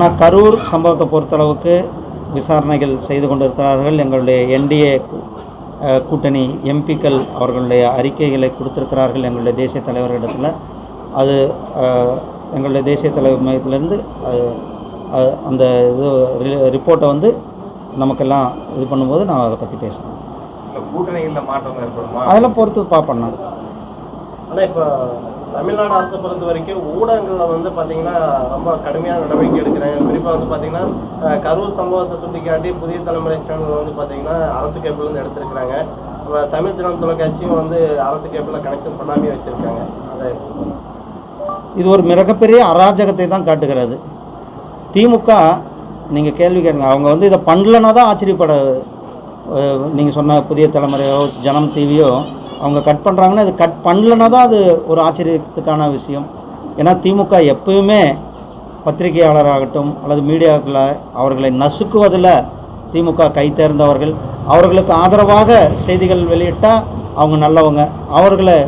நான் கரூர் சம்பவத்தை பொறுத்தளவுக்கு விசாரணைகள் செய்து கொண்டிருக்கிறார்கள். எங்களுடைய என்டிஏ கூட்டணி எம்பிக்கள் அவர்களுடைய அறிக்கைகளை கொடுத்திருக்கிறார்கள் எங்களுடைய தேசிய தலைவர்களிடத்தில். அது எங்களுடைய தேசிய தலைவர் மையத்திலேருந்து அந்த இது ரிப்போர்ட்டை வந்து நமக்கெல்லாம் இது பண்ணும்போது நான் அதை பற்றி பேசுகிறேன். கூட்டணிகளில் மாற்றம் ஏற்படுமா அதெல்லாம் பொறுத்து பார்ப்பேன். ஆனால் இப்போ தமிழ்நாடு அரசை பொறுத்த வரைக்கும் ஊடகங்களில் வந்து பார்த்தீங்கன்னா ரொம்ப கடுமையான நடவடிக்கை எடுக்கிறாங்க. குறிப்பாக வந்து பார்த்தீங்கன்னா கரூர் சம்பவத்தை சுட்டிக்காட்டி புதிய தலைமுறை சேனல் வந்து பார்த்தீங்கன்னா அரசு கேபிள்லேருந்து எடுத்திருக்கிறாங்க. தமிழ் தினம் தொலைக்காட்சியும் வந்து அரசு கேபிளில் கனெக்ஷன் பண்ணாமே வச்சுருக்காங்க. அதை இது ஒரு மிகப்பெரிய அராஜகத்தை தான் காட்டுகிறது. திமுக நீங்கள் கேள்வி கேளுங்க, அவங்க வந்து இதை பண்ணலன்னா தான் ஆச்சரியப்பட. நீங்கள் சொன்ன புதிய தலைமுறையோ ஜனம் டிவியோ அவங்க கட் பண்ணுறாங்கன்னா இது கட் பண்ணலன்னா தான் அது ஒரு ஆச்சரியத்துக்கான விஷயம். ஏன்னா திமுக எப்பயுமே பத்திரிகையாளராகட்டும் அல்லது மீடியாக்களை அவர்களை நசுக்குவதில் திமுக கை தேர்ந்தவர்கள். அவர்களுக்கு ஆதரவாக செய்திகள் வெளியிட்டால் அவங்க நல்லவங்க, அவர்களை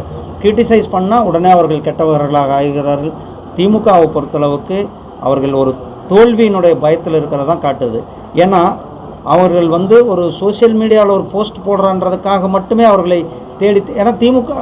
கிரிட்டிசைஸ் பண்ணால் உடனே அவர்கள் கெட்டவர்களாக ஆகிறார்கள். திமுகவை பொறுத்தளவுக்கு அவர்கள் ஒரு தோல்வியினுடைய பயத்தில் இருக்கிறதான் காட்டுது. ஏன்னா அவர்கள் வந்து ஒரு சோசியல் மீடியாவில் ஒரு போஸ்ட் போடுறான்றதுக்காக மட்டுமே அவர்களை தேடி, ஏன்னா திமுக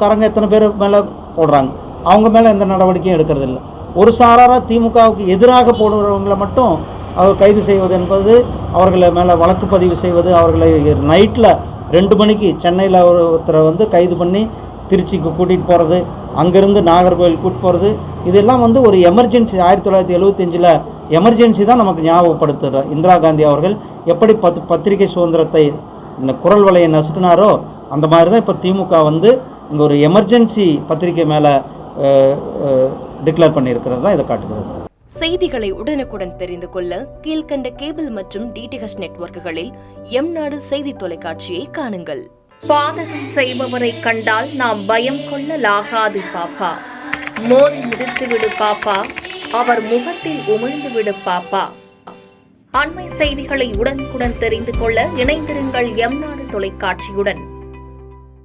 காரங்க எத்தனை பேர் மேலே போடுறாங்க, அவங்க மேலே எந்த நடவடிக்கையும் எடுக்கிறதில்ல. ஒரு சாராராக திமுகவுக்கு எதிராக போடுறவங்களை மட்டும் அவர் கைது செய்வது என்பது, அவர்களை மேலே வழக்கு பதிவு செய்வது, அவர்களை நைட்டில் 2 மணிக்கு சென்னையில் ஒருத்தரை வந்து கைது பண்ணி திருச்சிக்கு கூட்டிகிட்டு போகிறது, அங்கேருந்து நாகர்கோவில் கூட்டிட்டு போகிறது, இதெல்லாம் வந்து ஒரு எமர்ஜென்சி. 1975 எமர்ஜென்சி தான் நமக்கு ஞாபகப்படுத்துகிறார். இந்திரா காந்தி அவர்கள் எப்படி பத்திரிகை சுதந்திரத்தை இந்த குரல் வலையை நசுக்கினாரோ அந்த மாதிரி தான் இப்போ திமுக வந்து இங்கே ஒரு எமர்ஜென்சி பத்திரிகை மேலே டிக்ளேர் பண்ணியிருக்கிறது தான் இதை காட்டுகிறது. செய்திகளை உடனுக்குடன் தெரிந்து கொள்ள கீழ்கண்ட கேபிள் மற்றும் டிடிஹெச் நெட்வொர்க்குகளில் எம்நாடு செய்தி தொலைக்காட்சியை காணுங்கள். பாதகம் செய்பவரை கண்டால் நாம் பயம் கொள்ளலாகாது பாப்பா. மோதி மிதித்துவிடு பாப்பா, அவர் முகத்தில் உமிழ்ந்துவிடு பாப்பா. அண்மை செய்திகளை உடனுக்குடன் தெரிந்து கொள்ள இணைந்திருங்கள் எம்நாடு தொலைக்காட்சியுடன்.